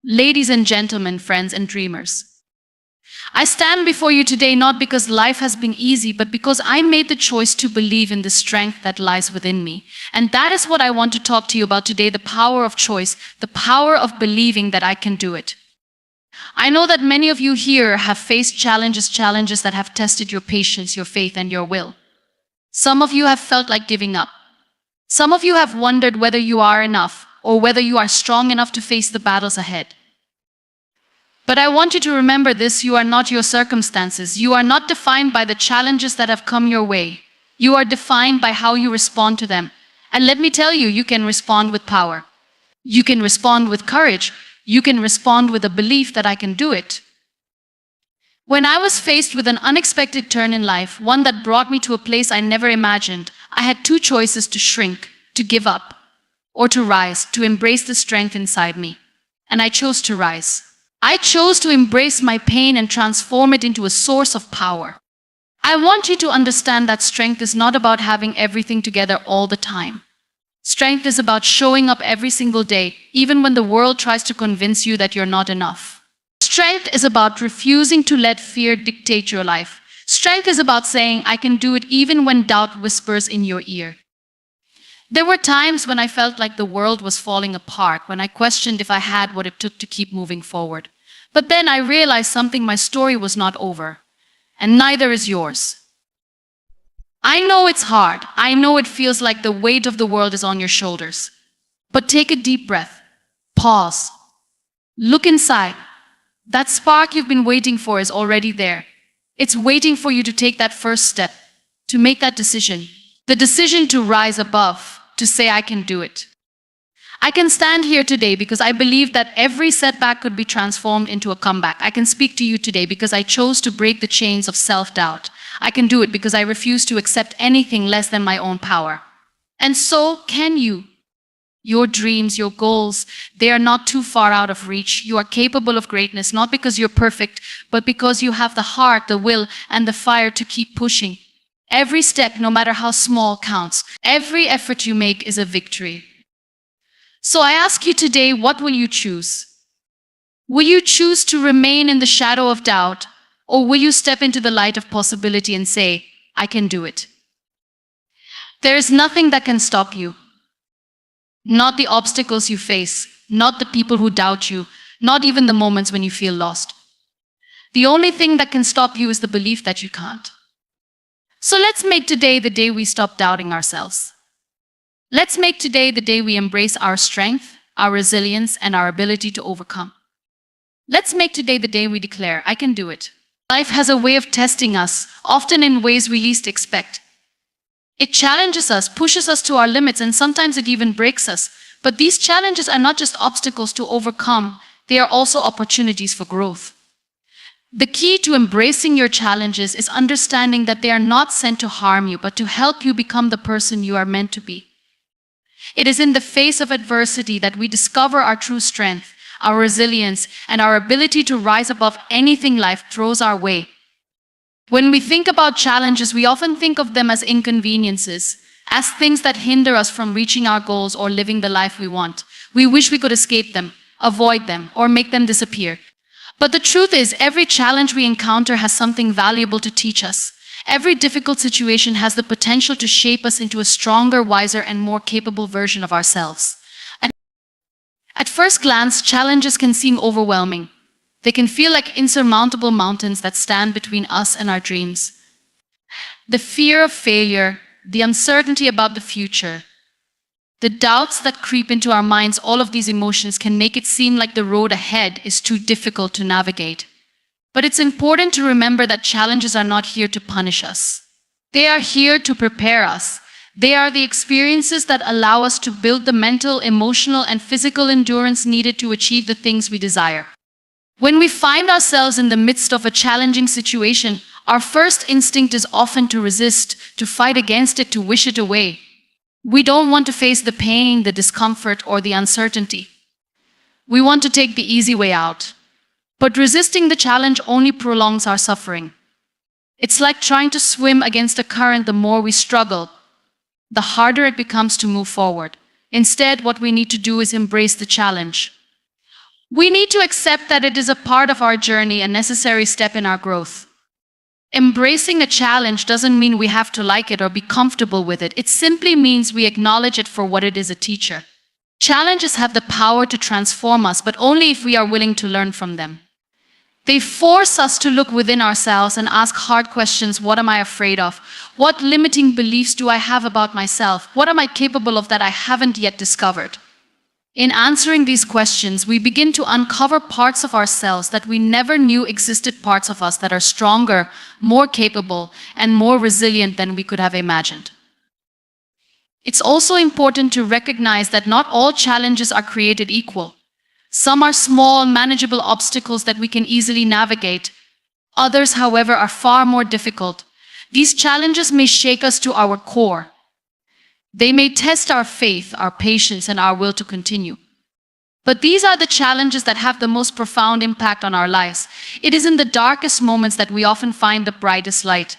Ladies and gentlemen, friends and dreamers, I stand before you today not because life has been easy, but because I made the choice to believe in the strength that lies within me. And that is what I want to talk to you about today, the power of choice, the power of believing that I can do it. I know that many of you here have faced challenges that have tested your patience, your faith, and your will. Some of you have felt like giving up. Some of you have wondered whether you are enough or whether you are strong enough to face the battles ahead. But I want you to remember this: you are not your circumstances. You are not defined by the challenges that have come your way. You are defined by how you respond to them. And let me tell you, you can respond with power. You can respond with courage. You can respond with a belief that I can do it. When I was faced with an unexpected turn in life, one that brought me to a place I never imagined, I had two choices: to shrink, to give up, or to rise, to embrace the strength inside me. And I chose to rise. I chose to embrace my pain and transform it into a source of power. I want you to understand that strength is not about having everything together all the time. Strength is about showing up every single day, even when the world tries to convince you that you're not enough. Strength is about refusing to let fear dictate your life. Strength is about saying, I can do it even when doubt whispers in your ear. There were times when I felt like the world was falling apart, when I questioned if I had what it took to keep moving forward. But then I realized something: my story was not over, and neither is yours. I know it's hard. I know it feels like the weight of the world is on your shoulders. But take a deep breath. Pause. Look inside. That spark you've been waiting for is already there. It's waiting for you to take that first step, to make that decision. The decision to rise above, to say, I can do it. I can stand here today because I believe that every setback could be transformed into a comeback. I can speak to you today because I chose to break the chains of self-doubt. I can do it because I refuse to accept anything less than my own power. And so can you. Your dreams, your goals, they are not too far out of reach. You are capable of greatness, not because you're perfect, but because you have the heart, the will, and the fire to keep pushing. Every step, no matter how small, counts. Every effort you make is a victory. So I ask you today, what will you choose? Will you choose to remain in the shadow of doubt, or will you step into the light of possibility and say, I can do it? There is nothing that can stop you. Not the obstacles you face, not the people who doubt you, not even the moments when you feel lost. The only thing that can stop you is the belief that you can't. So let's make today the day we stop doubting ourselves. Let's make today the day we embrace our strength, our resilience, and our ability to overcome. Let's make today the day we declare, I can do it. Life has a way of testing us, often in ways we least expect. It challenges us, pushes us to our limits, and sometimes it even breaks us. But these challenges are not just obstacles to overcome, they are also opportunities for growth. The key to embracing your challenges is understanding that they are not sent to harm you, but to help you become the person you are meant to be. It is in the face of adversity that we discover our true strength, our resilience, and our ability to rise above anything life throws our way. When we think about challenges, we often think of them as inconveniences, as things that hinder us from reaching our goals or living the life we want. We wish we could escape them, avoid them, or make them disappear. But the truth is, every challenge we encounter has something valuable to teach us. Every difficult situation has the potential to shape us into a stronger, wiser, and more capable version of ourselves. At first glance, challenges can seem overwhelming. They can feel like insurmountable mountains that stand between us and our dreams. The fear of failure, the uncertainty about the future, the doubts that creep into our minds, all of these emotions can make it seem like the road ahead is too difficult to navigate. But it's important to remember that challenges are not here to punish us. They are here to prepare us. They are the experiences that allow us to build the mental, emotional, and physical endurance needed to achieve the things we desire. When we find ourselves in the midst of a challenging situation, our first instinct is often to resist, to fight against it, to wish it away. We don't want to face the pain, the discomfort, or the uncertainty. We want to take the easy way out. But resisting the challenge only prolongs our suffering. It's like trying to swim against a current. The more we struggle, the harder it becomes to move forward. Instead, what we need to do is embrace the challenge. We need to accept that it is a part of our journey, a necessary step in our growth. Embracing a challenge doesn't mean we have to like it or be comfortable with it. It simply means we acknowledge it for what it is, a teacher. Challenges have the power to transform us, but only if we are willing to learn from them. They force us to look within ourselves and ask hard questions. What am I afraid of? What limiting beliefs do I have about myself? What am I capable of that I haven't yet discovered? In answering these questions, we begin to uncover parts of ourselves that we never knew existed, parts of us that are stronger, more capable, and more resilient than we could have imagined. It's also important to recognize that not all challenges are created equal. Some are small, manageable obstacles that we can easily navigate. Others, however, are far more difficult. These challenges may shake us to our core. They may test our faith, our patience, and our will to continue. But these are the challenges that have the most profound impact on our lives. It is in the darkest moments that we often find the brightest light.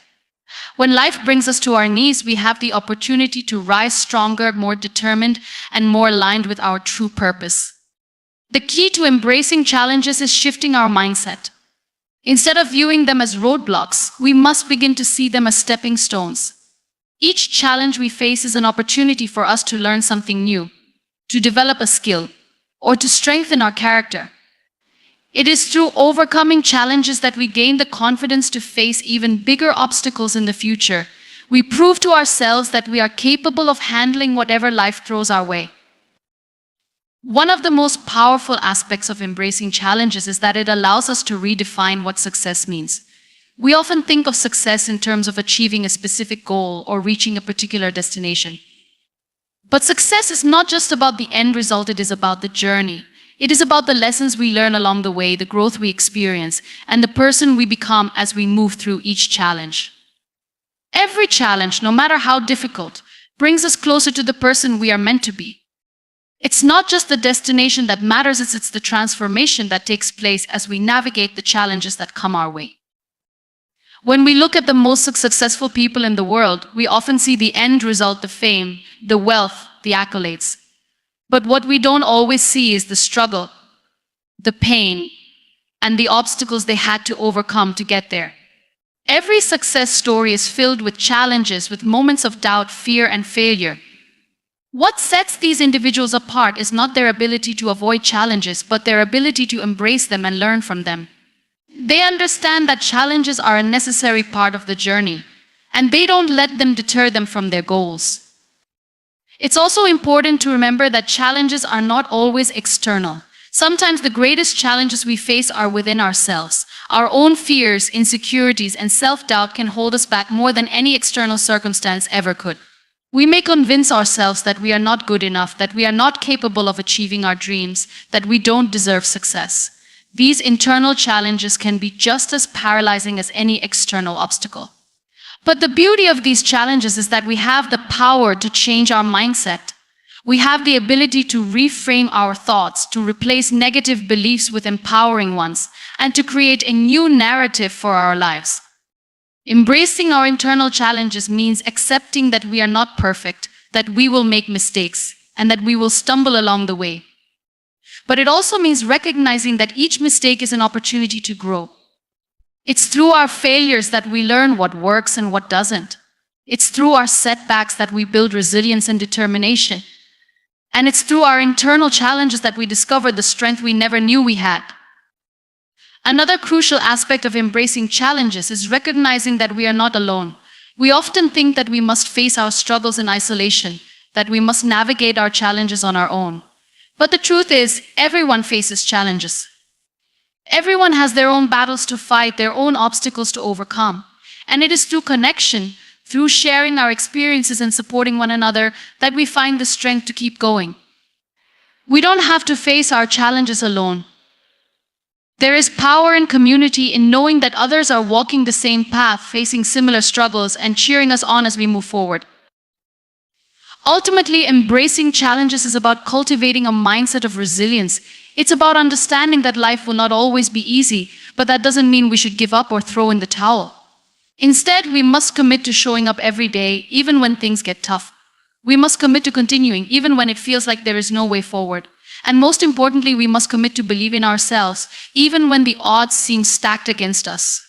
When life brings us to our knees, we have the opportunity to rise stronger, more determined, and more aligned with our true purpose. The key to embracing challenges is shifting our mindset. Instead of viewing them as roadblocks, we must begin to see them as stepping stones. Each challenge we face is an opportunity for us to learn something new, to develop a skill, or to strengthen our character. It is through overcoming challenges that we gain the confidence to face even bigger obstacles in the future. We prove to ourselves that we are capable of handling whatever life throws our way. One of the most powerful aspects of embracing challenges is that it allows us to redefine what success means. We often think of success in terms of achieving a specific goal or reaching a particular destination. But success is not just about the end result, it is about the journey. It is about the lessons we learn along the way, the growth we experience, and the person we become as we move through each challenge. Every challenge, no matter how difficult, brings us closer to the person we are meant to be. It's not just the destination that matters, it's the transformation that takes place as we navigate the challenges that come our way. When we look at the most successful people in the world, we often see the end result, the fame, the wealth, the accolades. But what we don't always see is the struggle, the pain, and the obstacles they had to overcome to get there. Every success story is filled with challenges, with moments of doubt, fear, and failure. What sets these individuals apart is not their ability to avoid challenges, but their ability to embrace them and learn from them. They understand that challenges are a necessary part of the journey, and they don't let them deter them from their goals. It's also important to remember that challenges are not always external. Sometimes the greatest challenges we face are within ourselves. Our own fears, insecurities, and self-doubt can hold us back more than any external circumstance ever could. We may convince ourselves that we are not good enough, that we are not capable of achieving our dreams, that we don't deserve success. These internal challenges can be just as paralyzing as any external obstacle. But the beauty of these challenges is that we have the power to change our mindset. We have the ability to reframe our thoughts, to replace negative beliefs with empowering ones, and to create a new narrative for our lives. Embracing our internal challenges means accepting that we are not perfect, that we will make mistakes, and that we will stumble along the way. But it also means recognizing that each mistake is an opportunity to grow. It's through our failures that we learn what works and what doesn't. It's through our setbacks that we build resilience and determination. And it's through our internal challenges that we discover the strength we never knew we had. Another crucial aspect of embracing challenges is recognizing that we are not alone. We often think that we must face our struggles in isolation, that we must navigate our challenges on our own. But the truth is, everyone faces challenges. Everyone has their own battles to fight, their own obstacles to overcome. And it is through connection, through sharing our experiences and supporting one another, that we find the strength to keep going. We don't have to face our challenges alone. There is power in community, in knowing that others are walking the same path, facing similar struggles, and cheering us on as we move forward. Ultimately, embracing challenges is about cultivating a mindset of resilience. It's about understanding that life will not always be easy, but that doesn't mean we should give up or throw in the towel. Instead, we must commit to showing up every day, even when things get tough. We must commit to continuing, even when it feels like there is no way forward. And most importantly, we must commit to believe in ourselves, even when the odds seem stacked against us.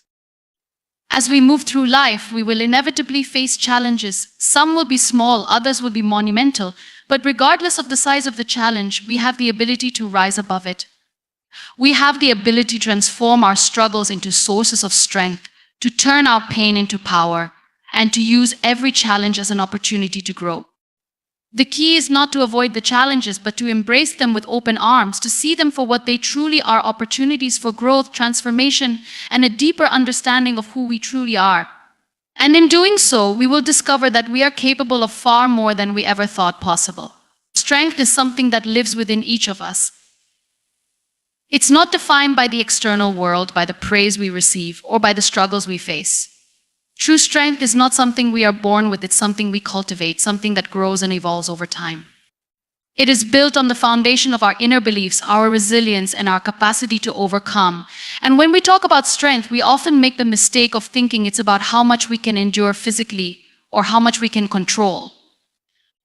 As we move through life, we will inevitably face challenges. Some will be small, others will be monumental, but regardless of the size of the challenge, we have the ability to rise above it. We have the ability to transform our struggles into sources of strength, to turn our pain into power, and to use every challenge as an opportunity to grow. The key is not to avoid the challenges, but to embrace them with open arms, to see them for what they truly are: opportunities for growth, transformation, and a deeper understanding of who we truly are. And in doing so, we will discover that we are capable of far more than we ever thought possible. Strength is something that lives within each of us. It's not defined by the external world, by the praise we receive, or by the struggles we face. True strength is not something we are born with, it's something we cultivate, something that grows and evolves over time. It is built on the foundation of our inner beliefs, our resilience, and our capacity to overcome. And when we talk about strength, we often make the mistake of thinking it's about how much we can endure physically or how much we can control.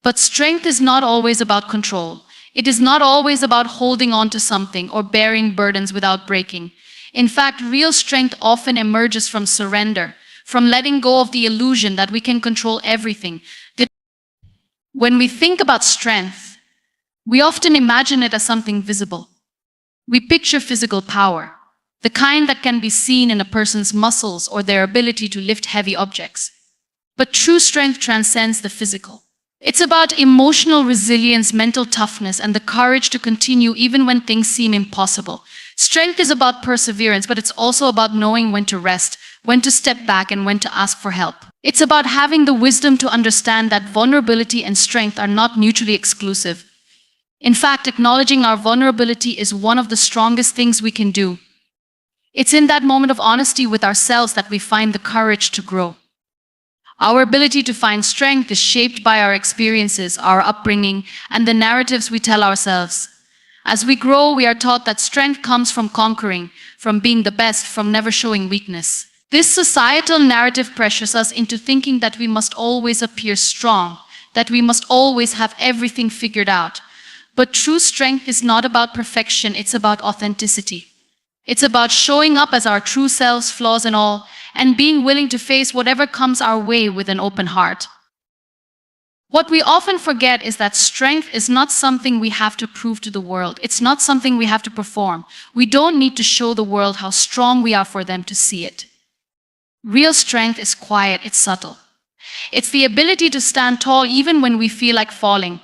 But strength is not always about control. It is not always about holding on to something or bearing burdens without breaking. In fact, real strength often emerges from surrender, from letting go of the illusion that we can control everything. When we think about strength, we often imagine it as something visible. We picture physical power, the kind that can be seen in a person's muscles or their ability to lift heavy objects. But true strength transcends the physical. It's about emotional resilience, mental toughness, and the courage to continue even when things seem impossible. Strength is about perseverance, but it's also about knowing when to rest, when to step back, and when to ask for help. It's about having the wisdom to understand that vulnerability and strength are not mutually exclusive. In fact, acknowledging our vulnerability is one of the strongest things we can do. It's in that moment of honesty with ourselves that we find the courage to grow. Our ability to find strength is shaped by our experiences, our upbringing, and the narratives we tell ourselves. As we grow, we are taught that strength comes from conquering, from being the best, from never showing weakness. This societal narrative pressures us into thinking that we must always appear strong, that we must always have everything figured out. But true strength is not about perfection, it's about authenticity. It's about showing up as our true selves, flaws and all, and being willing to face whatever comes our way with an open heart. What we often forget is that strength is not something we have to prove to the world. It's not something we have to perform. We don't need to show the world how strong we are for them to see it. Real strength is quiet, it's subtle. It's the ability to stand tall even when we feel like falling.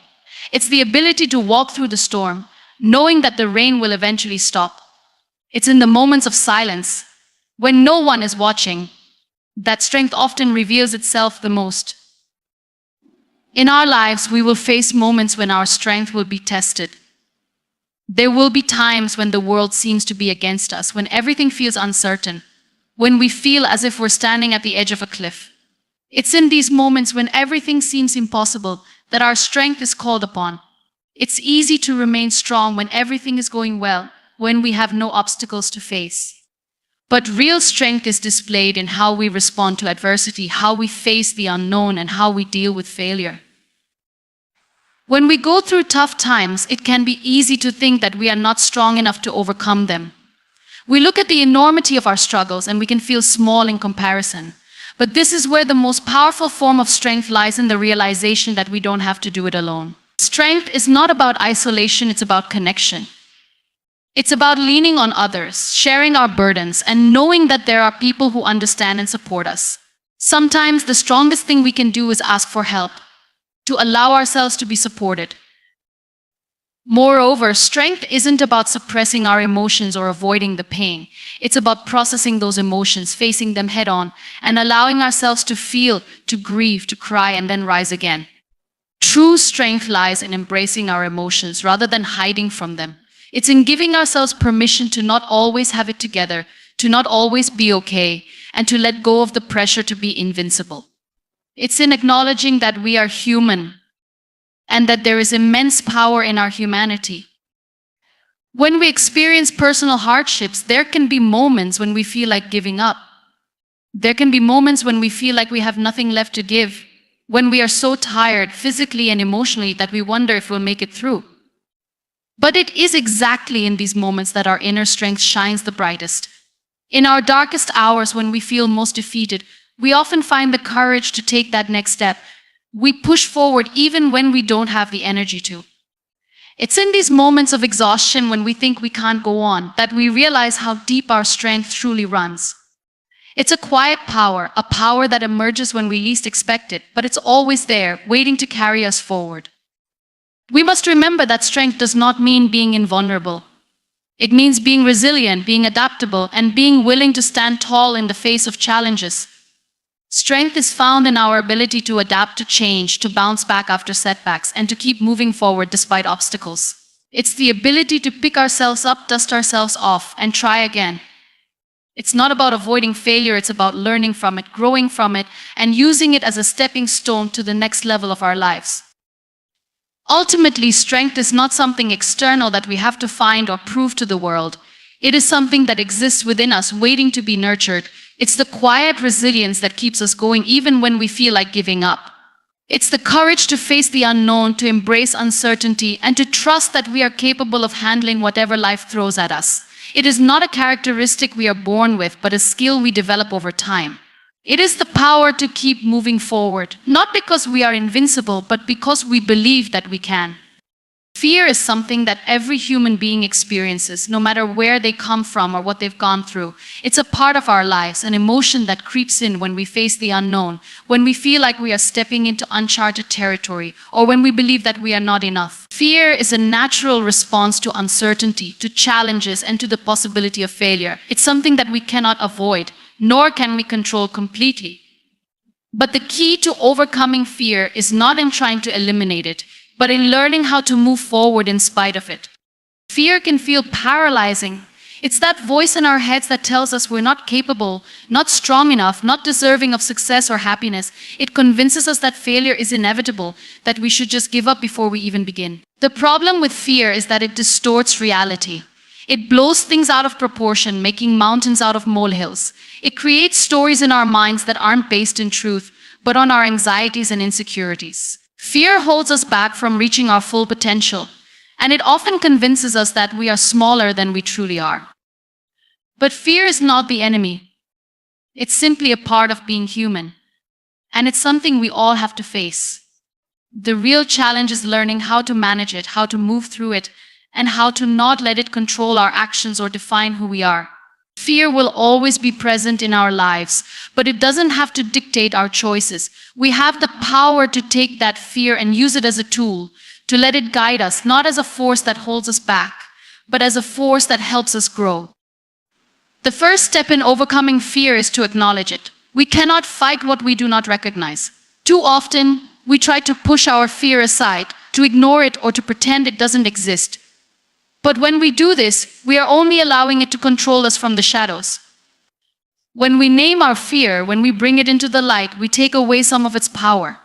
It's the ability to walk through the storm, knowing that the rain will eventually stop. It's in the moments of silence, when no one is watching, that strength often reveals itself the most. In our lives, we will face moments when our strength will be tested. There will be times when the world seems to be against us, when everything feels uncertain, when we feel as if we're standing at the edge of a cliff. It's in these moments when everything seems impossible that our strength is called upon. It's easy to remain strong when everything is going well, when we have no obstacles to face. But real strength is displayed in how we respond to adversity, how we face the unknown, and how we deal with failure. When we go through tough times, it can be easy to think that we are not strong enough to overcome them. We look at the enormity of our struggles and we can feel small in comparison. But this is where the most powerful form of strength lies, in the realization that we don't have to do it alone. Strength is not about isolation, it's about connection. It's about leaning on others, sharing our burdens, and knowing that there are people who understand and support us. Sometimes the strongest thing we can do is ask for help, to allow ourselves to be supported. Moreover, strength isn't about suppressing our emotions or avoiding the pain. It's about processing those emotions, facing them head on, and allowing ourselves to feel, to grieve, to cry, and then rise again. True strength lies in embracing our emotions rather than hiding from them. It's in giving ourselves permission to not always have it together, to not always be okay, and to let go of the pressure to be invincible. It's in acknowledging that we are human and that there is immense power in our humanity. When we experience personal hardships, there can be moments when we feel like giving up. There can be moments when we feel like we have nothing left to give, when we are so tired physically and emotionally that we wonder if we'll make it through. But it is exactly in these moments that our inner strength shines the brightest. In our darkest hours, when we feel most defeated, we often find the courage to take that next step. We push forward even when we don't have the energy to. It's in these moments of exhaustion, when we think we can't go on, that we realize how deep our strength truly runs. It's a quiet power, a power that emerges when we least expect it, but it's always there, waiting to carry us forward. We must remember that strength does not mean being invulnerable. It means being resilient, being adaptable, and being willing to stand tall in the face of challenges. Strength is found in our ability to adapt to change, to bounce back after setbacks, and to keep moving forward despite obstacles. It's the ability to pick ourselves up, dust ourselves off, and try again. It's not about avoiding failure, it's about learning from it, growing from it, and using it as a stepping stone to the next level of our lives. Ultimately, strength is not something external that we have to find or prove to the world. It is something that exists within us, waiting to be nurtured. It's the quiet resilience that keeps us going even when we feel like giving up. It's the courage to face the unknown, to embrace uncertainty, and to trust that we are capable of handling whatever life throws at us. It is not a characteristic we are born with, but a skill we develop over time. It is the power to keep moving forward, not because we are invincible, but because we believe that we can. Fear is something that every human being experiences, no matter where they come from or what they've gone through. It's a part of our lives, an emotion that creeps in when we face the unknown, when we feel like we are stepping into uncharted territory, or when we believe that we are not enough. Fear is a natural response to uncertainty, to challenges, and to the possibility of failure. It's something that we cannot avoid, nor can we control completely. But the key to overcoming fear is not in trying to eliminate it, but in learning how to move forward in spite of it. Fear can feel paralyzing. It's that voice in our heads that tells us we're not capable, not strong enough, not deserving of success or happiness. It convinces us that failure is inevitable, that we should just give up before we even begin. The problem with fear is that it distorts reality. It blows things out of proportion, making mountains out of molehills. It creates stories in our minds that aren't based in truth, but on our anxieties and insecurities. Fear holds us back from reaching our full potential, and it often convinces us that we are smaller than we truly are. But fear is not the enemy. It's simply a part of being human, and it's something we all have to face. The real challenge is learning how to manage it, how to move through it, and how to not let it control our actions or define who we are. Fear will always be present in our lives, but it doesn't have to dictate our choices. We have the power to take that fear and use it as a tool, to let it guide us, not as a force that holds us back, but as a force that helps us grow. The first step in overcoming fear is to acknowledge it. We cannot fight what we do not recognize. Too often, we try to push our fear aside, to ignore it, or to pretend it doesn't exist. But when we do this, we are only allowing it to control us from the shadows. When we name our fear, when we bring it into the light, we take away some of its power.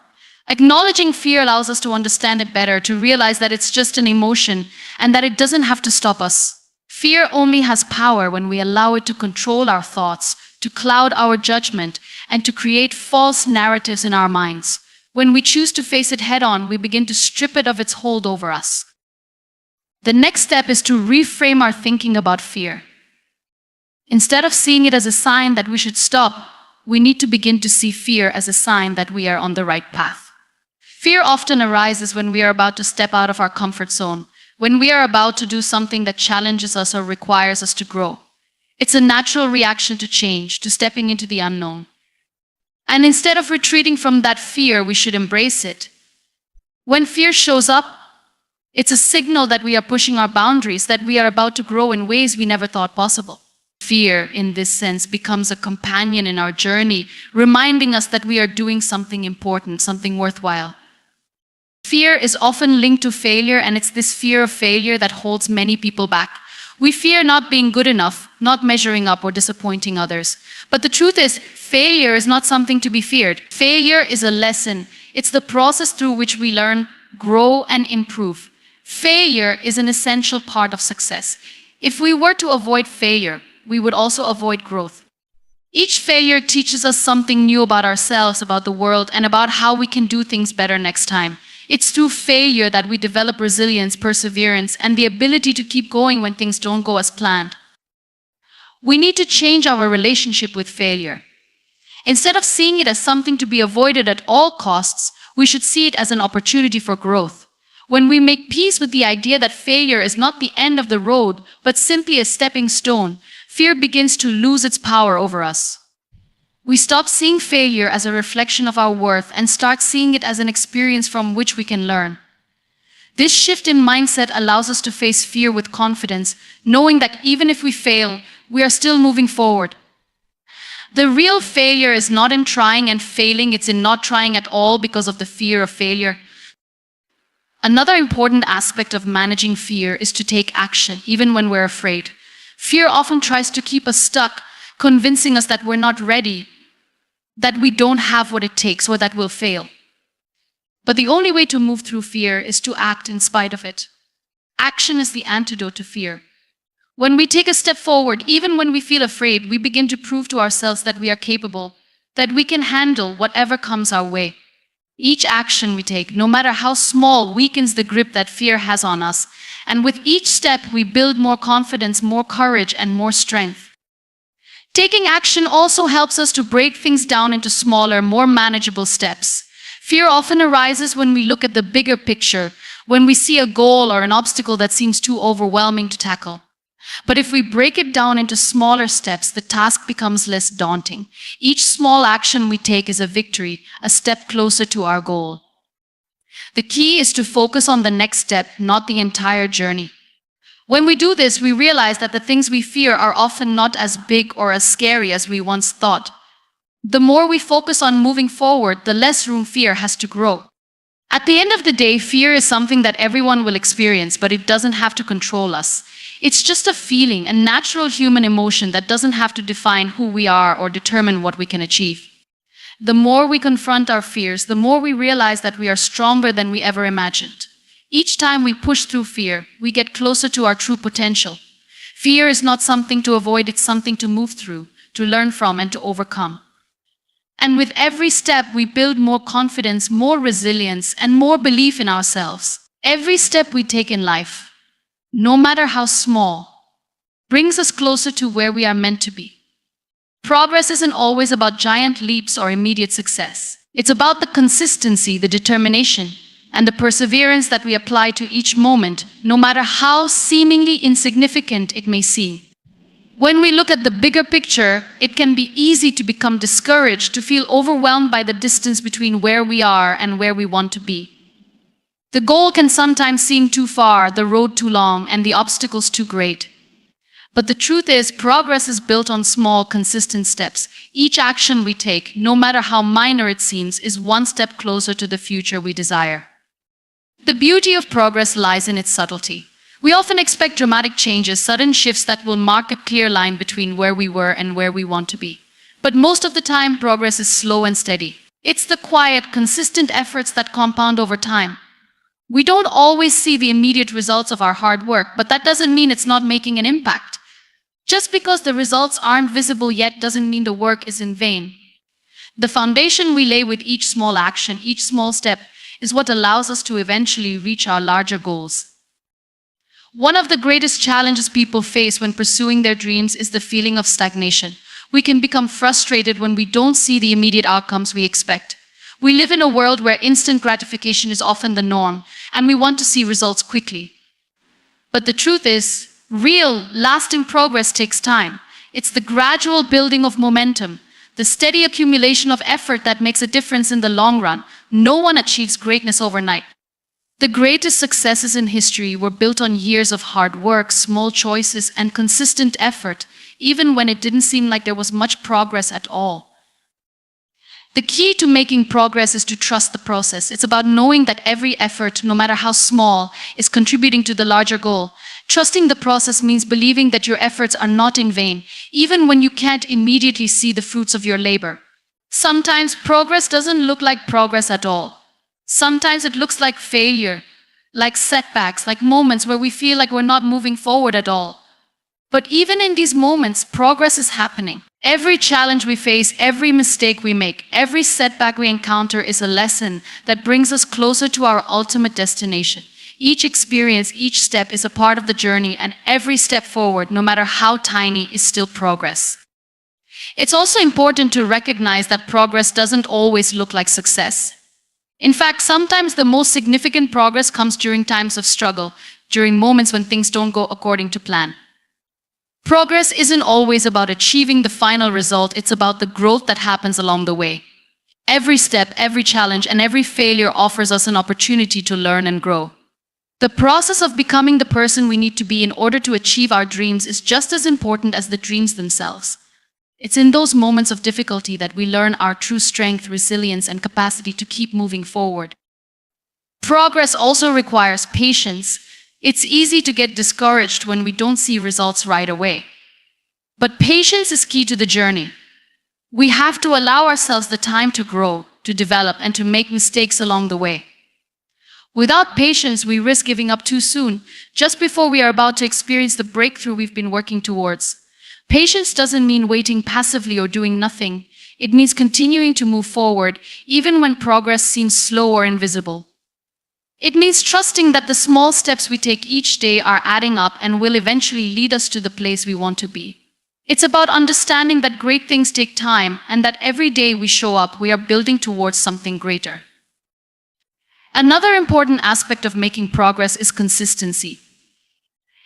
Acknowledging fear allows us to understand it better, to realize that it's just an emotion and that it doesn't have to stop us. Fear only has power when we allow it to control our thoughts, to cloud our judgment, and to create false narratives in our minds. When we choose to face it head-on, we begin to strip it of its hold over us. The next step is to reframe our thinking about fear. Instead of seeing it as a sign that we should stop, we need to begin to see fear as a sign that we are on the right path. Fear often arises when we are about to step out of our comfort zone, when we are about to do something that challenges us or requires us to grow. It's a natural reaction to change, to stepping into the unknown. And instead of retreating from that fear, we should embrace it. When fear shows up, it's a signal that we are pushing our boundaries, that we are about to grow in ways we never thought possible. Fear, in this sense, becomes a companion in our journey, reminding us that we are doing something important, something worthwhile. Fear is often linked to failure, and it's this fear of failure that holds many people back. We fear not being good enough, not measuring up, or disappointing others. But the truth is, failure is not something to be feared. Failure is a lesson. It's the process through which we learn, grow, and improve. Failure is an essential part of success. If we were to avoid failure, we would also avoid growth. Each failure teaches us something new about ourselves, about the world, and about how we can do things better next time. It's through failure that we develop resilience, perseverance, and the ability to keep going when things don't go as planned. We need to change our relationship with failure. Instead of seeing it as something to be avoided at all costs, we should see it as an opportunity for growth. When we make peace with the idea that failure is not the end of the road, but simply a stepping stone, fear begins to lose its power over us. We stop seeing failure as a reflection of our worth and start seeing it as an experience from which we can learn. This shift in mindset allows us to face fear with confidence, knowing that even if we fail, we are still moving forward. The real failure is not in trying and failing, it's in not trying at all because of the fear of failure. Another important aspect of managing fear is to take action, even when we're afraid. Fear often tries to keep us stuck, convincing us that we're not ready, that we don't have what it takes, or that we'll fail. But the only way to move through fear is to act in spite of it. Action is the antidote to fear. When we take a step forward, even when we feel afraid, we begin to prove to ourselves that we are capable, that we can handle whatever comes our way. Each action we take, no matter how small, weakens the grip that fear has on us. And with each step, we build more confidence, more courage, and more strength. Taking action also helps us to break things down into smaller, more manageable steps. Fear often arises when we look at the bigger picture, when we see a goal or an obstacle that seems too overwhelming to tackle. But if we break it down into smaller steps, the task becomes less daunting. Each small action we take is a victory, a step closer to our goal. The key is to focus on the next step, not the entire journey. When we do this, we realize that the things we fear are often not as big or as scary as we once thought. The more we focus on moving forward, the less room fear has to grow. At the end of the day, fear is something that everyone will experience, but it doesn't have to control us. It's just a feeling, a natural human emotion that doesn't have to define who we are or determine what we can achieve. The more we confront our fears, the more we realize that we are stronger than we ever imagined. Each time we push through fear, we get closer to our true potential. Fear is not something to avoid, it's something to move through, to learn from, and to overcome. And with every step, we build more confidence, more resilience, and more belief in ourselves. Every step we take in life, no matter how small, brings us closer to where we are meant to be. Progress isn't always about giant leaps or immediate success. It's about the consistency, the determination, and the perseverance that we apply to each moment, no matter how seemingly insignificant it may seem. When we look at the bigger picture, it can be easy to become discouraged, to feel overwhelmed by the distance between where we are and where we want to be. The goal can sometimes seem too far, the road too long, and the obstacles too great. But the truth is, progress is built on small, consistent steps. Each action we take, no matter how minor it seems, is one step closer to the future we desire. The beauty of progress lies in its subtlety. We often expect dramatic changes, sudden shifts that will mark a clear line between where we were and where we want to be. But most of the time, progress is slow and steady. It's the quiet, consistent efforts that compound over time. We don't always see the immediate results of our hard work, but that doesn't mean it's not making an impact. Just because the results aren't visible yet doesn't mean the work is in vain. The foundation we lay with each small action, each small step, is what allows us to eventually reach our larger goals. One of the greatest challenges people face when pursuing their dreams is the feeling of stagnation. We can become frustrated when we don't see the immediate outcomes we expect. We live in a world where instant gratification is often the norm, and we want to see results quickly. But the truth is, real, lasting progress takes time. It's the gradual building of momentum, the steady accumulation of effort that makes a difference in the long run. No one achieves greatness overnight. The greatest successes in history were built on years of hard work, small choices, and consistent effort, even when it didn't seem like there was much progress at all. The key to making progress is to trust the process. It's about knowing that every effort, no matter how small, is contributing to the larger goal. Trusting the process means believing that your efforts are not in vain, even when you can't immediately see the fruits of your labor. Sometimes progress doesn't look like progress at all. Sometimes it looks like failure, like setbacks, like moments where we feel like we're not moving forward at all. But even in these moments, progress is happening. Every challenge we face, every mistake we make, every setback we encounter is a lesson that brings us closer to our ultimate destination. Each experience, each step is a part of the journey, and every step forward, no matter how tiny, is still progress. It's also important to recognize that progress doesn't always look like success. In fact, sometimes the most significant progress comes during times of struggle, during moments when things don't go according to plan. Progress isn't always about achieving the final result, it's about the growth that happens along the way. Every step, every challenge, and every failure offers us an opportunity to learn and grow. The process of becoming the person we need to be in order to achieve our dreams is just as important as the dreams themselves. It's in those moments of difficulty that we learn our true strength, resilience, and capacity to keep moving forward. Progress also requires patience. It's easy to get discouraged when we don't see results right away. But patience is key to the journey. We have to allow ourselves the time to grow, to develop, and to make mistakes along the way. Without patience, we risk giving up too soon, just before we are about to experience the breakthrough we've been working towards. Patience doesn't mean waiting passively or doing nothing. It means continuing to move forward, even when progress seems slow or invisible. It means trusting that the small steps we take each day are adding up and will eventually lead us to the place we want to be. It's about understanding that great things take time and that every day we show up, we are building towards something greater. Another important aspect of making progress is consistency.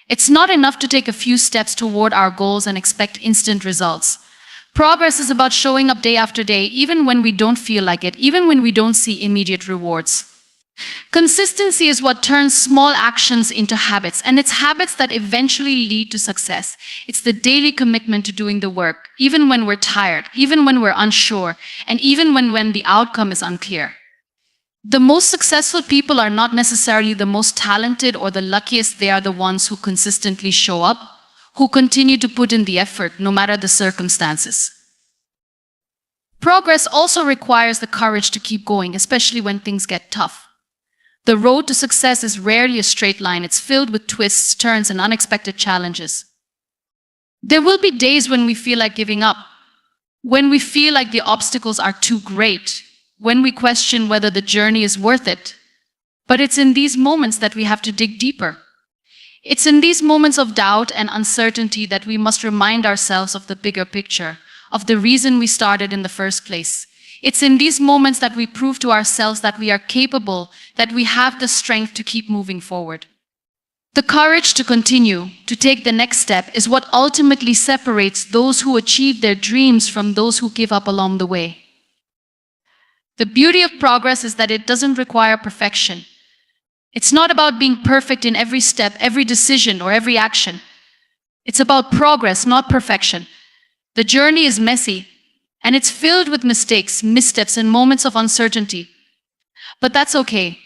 It's not enough to take a few steps toward our goals and expect instant results. Progress is about showing up day after day, even when we don't feel like it, even when we don't see immediate rewards. Consistency is what turns small actions into habits, and it's habits that eventually lead to success. It's the daily commitment to doing the work, even when we're tired, even when we're unsure, and even when the outcome is unclear. The most successful people are not necessarily the most talented or the luckiest. They are the ones who consistently show up, who continue to put in the effort no matter the circumstances. Progress also requires the courage to keep going, especially when things get tough. The road to success is rarely a straight line. It's filled with twists, turns, and unexpected challenges. There will be days when we feel like giving up, when we feel like the obstacles are too great, when we question whether the journey is worth it. But it's in these moments that we have to dig deeper. It's in these moments of doubt and uncertainty that we must remind ourselves of the bigger picture, of the reason we started in the first place. It's in these moments that we prove to ourselves that we are capable, that we have the strength to keep moving forward. The courage to continue, to take the next step, is what ultimately separates those who achieve their dreams from those who give up along the way. The beauty of progress is that it doesn't require perfection. It's not about being perfect in every step, every decision, or every action. It's about progress, not perfection. The journey is messy, and it's filled with mistakes, missteps, and moments of uncertainty. But that's okay.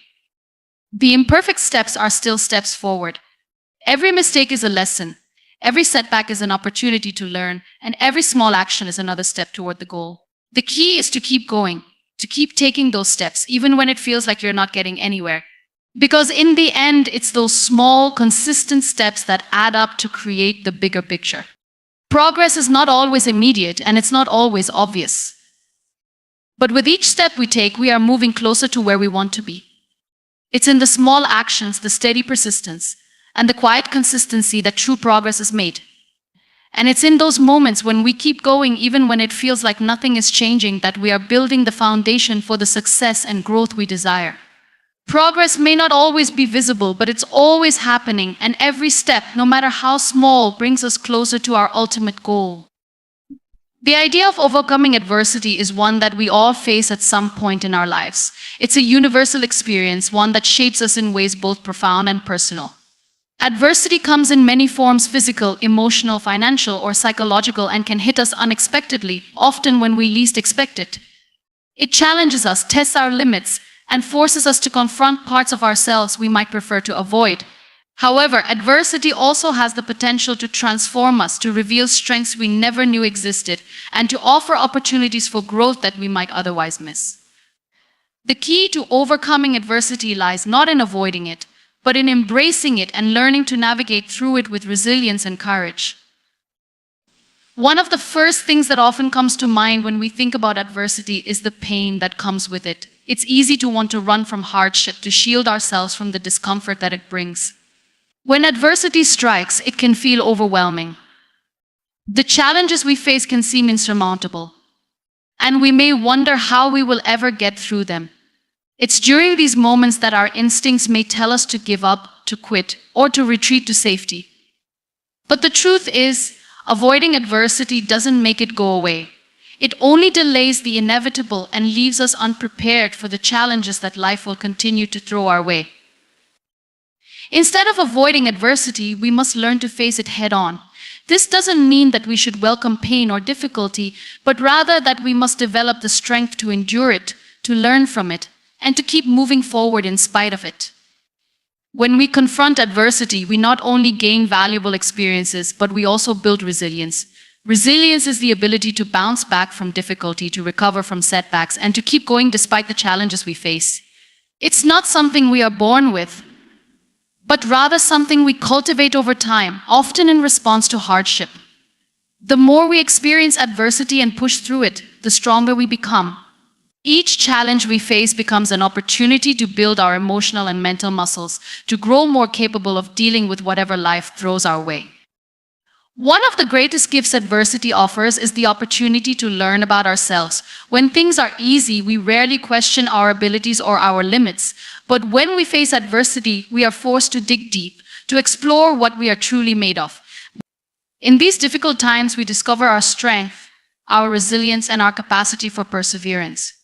The imperfect steps are still steps forward. Every mistake is a lesson. Every setback is an opportunity to learn, and every small action is another step toward the goal. The key is to keep going, to keep taking those steps, even when it feels like you're not getting anywhere. Because in the end, it's those small, consistent steps that add up to create the bigger picture. Progress is not always immediate, and it's not always obvious. But with each step we take, we are moving closer to where we want to be. It's in the small actions, the steady persistence, and the quiet consistency that true progress is made. And it's in those moments when we keep going, even when it feels like nothing is changing, that we are building the foundation for the success and growth we desire. Progress may not always be visible, but it's always happening, and every step, no matter how small, brings us closer to our ultimate goal. The idea of overcoming adversity is one that we all face at some point in our lives. It's a universal experience, one that shapes us in ways both profound and personal. Adversity comes in many forms: physical, emotional, financial, or psychological, and can hit us unexpectedly, often when we least expect it. It challenges us, tests our limits, and forces us to confront parts of ourselves we might prefer to avoid. However, adversity also has the potential to transform us, to reveal strengths we never knew existed, and to offer opportunities for growth that we might otherwise miss. The key to overcoming adversity lies not in avoiding it, but in embracing it and learning to navigate through it with resilience and courage. One of the first things that often comes to mind when we think about adversity is the pain that comes with it. It's easy to want to run from hardship, to shield ourselves from the discomfort that it brings. When adversity strikes, it can feel overwhelming. The challenges we face can seem insurmountable, and we may wonder how we will ever get through them. It's during these moments that our instincts may tell us to give up, to quit, or to retreat to safety. But the truth is, avoiding adversity doesn't make it go away. It only delays the inevitable and leaves us unprepared for the challenges that life will continue to throw our way. Instead of avoiding adversity, we must learn to face it head on. This doesn't mean that we should welcome pain or difficulty, but rather that we must develop the strength to endure it, to learn from it, and to keep moving forward in spite of it. When we confront adversity, we not only gain valuable experiences, but we also build resilience. Resilience is the ability to bounce back from difficulty, to recover from setbacks, and to keep going despite the challenges we face. It's not something we are born with, but rather something we cultivate over time, often in response to hardship. The more we experience adversity and push through it, the stronger we become. Each challenge we face becomes an opportunity to build our emotional and mental muscles, to grow more capable of dealing with whatever life throws our way. One of the greatest gifts adversity offers is the opportunity to learn about ourselves. When things are easy, we rarely question our abilities or our limits. But when we face adversity, we are forced to dig deep, to explore what we are truly made of. In these difficult times, we discover our strength, our resilience, and our capacity for perseverance.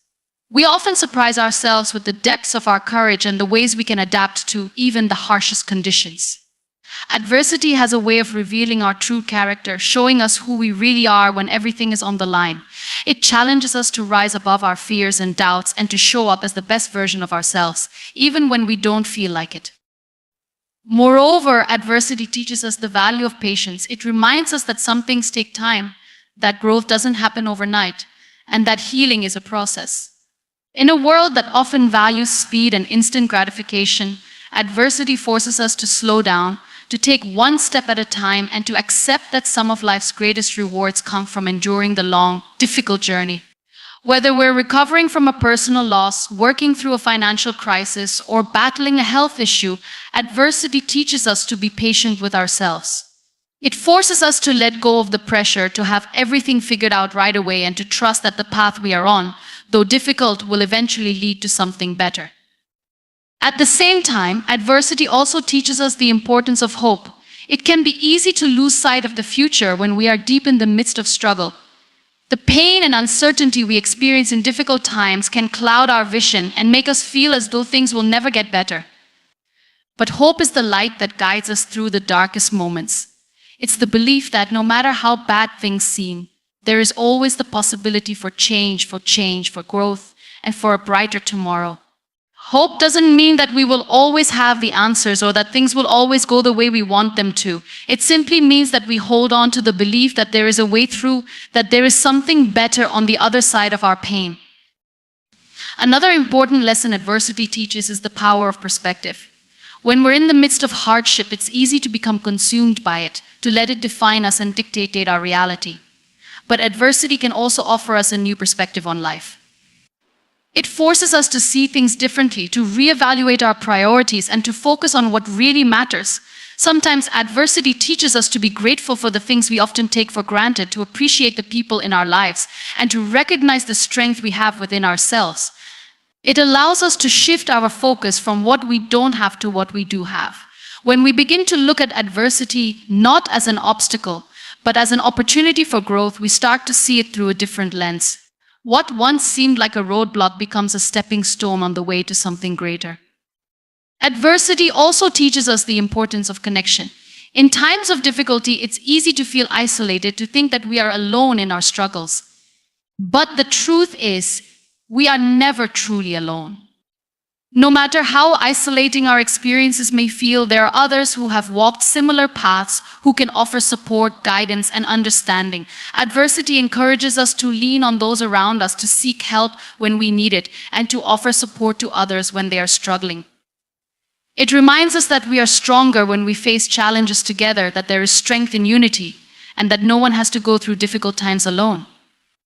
We often surprise ourselves with the depths of our courage and the ways we can adapt to even the harshest conditions. Adversity has a way of revealing our true character, showing us who we really are when everything is on the line. It challenges us to rise above our fears and doubts and to show up as the best version of ourselves, even when we don't feel like it. Moreover, adversity teaches us the value of patience. It reminds us that some things take time, that growth doesn't happen overnight, and that healing is a process. In a world that often values speed and instant gratification, adversity forces us to slow down, to take one step at a time, and to accept that some of life's greatest rewards come from enduring the long, difficult journey. Whether we're recovering from a personal loss, working through a financial crisis, or battling a health issue, adversity teaches us to be patient with ourselves. It forces us to let go of the pressure to have everything figured out right away and to trust that the path we are on, though difficult, will eventually lead to something better. At the same time, adversity also teaches us the importance of hope. It can be easy to lose sight of the future when we are deep in the midst of struggle. The pain and uncertainty we experience in difficult times can cloud our vision and make us feel as though things will never get better. But hope is the light that guides us through the darkest moments. It's the belief that no matter how bad things seem, there is always the possibility for change, for growth, and for a brighter tomorrow. Hope doesn't mean that we will always have the answers or that things will always go the way we want them to. It simply means that we hold on to the belief that there is a way through, that there is something better on the other side of our pain. Another important lesson adversity teaches is the power of perspective. When we're in the midst of hardship, it's easy to become consumed by it, to let it define us and dictate our reality. But adversity can also offer us a new perspective on life. It forces us to see things differently, to reevaluate our priorities, and to focus on what really matters. Sometimes adversity teaches us to be grateful for the things we often take for granted, to appreciate the people in our lives, and to recognize the strength we have within ourselves. It allows us to shift our focus from what we don't have to what we do have. When we begin to look at adversity not as an obstacle, but as an opportunity for growth, we start to see it through a different lens. What once seemed like a roadblock becomes a stepping stone on the way to something greater. Adversity also teaches us the importance of connection. In times of difficulty, it's easy to feel isolated, to think that we are alone in our struggles. But the truth is, we are never truly alone. No matter how isolating our experiences may feel, there are others who have walked similar paths, who can offer support, guidance, and understanding. Adversity encourages us to lean on those around us, to seek help when we need it, and to offer support to others when they are struggling. It reminds us that we are stronger when we face challenges together, that there is strength in unity, and that no one has to go through difficult times alone.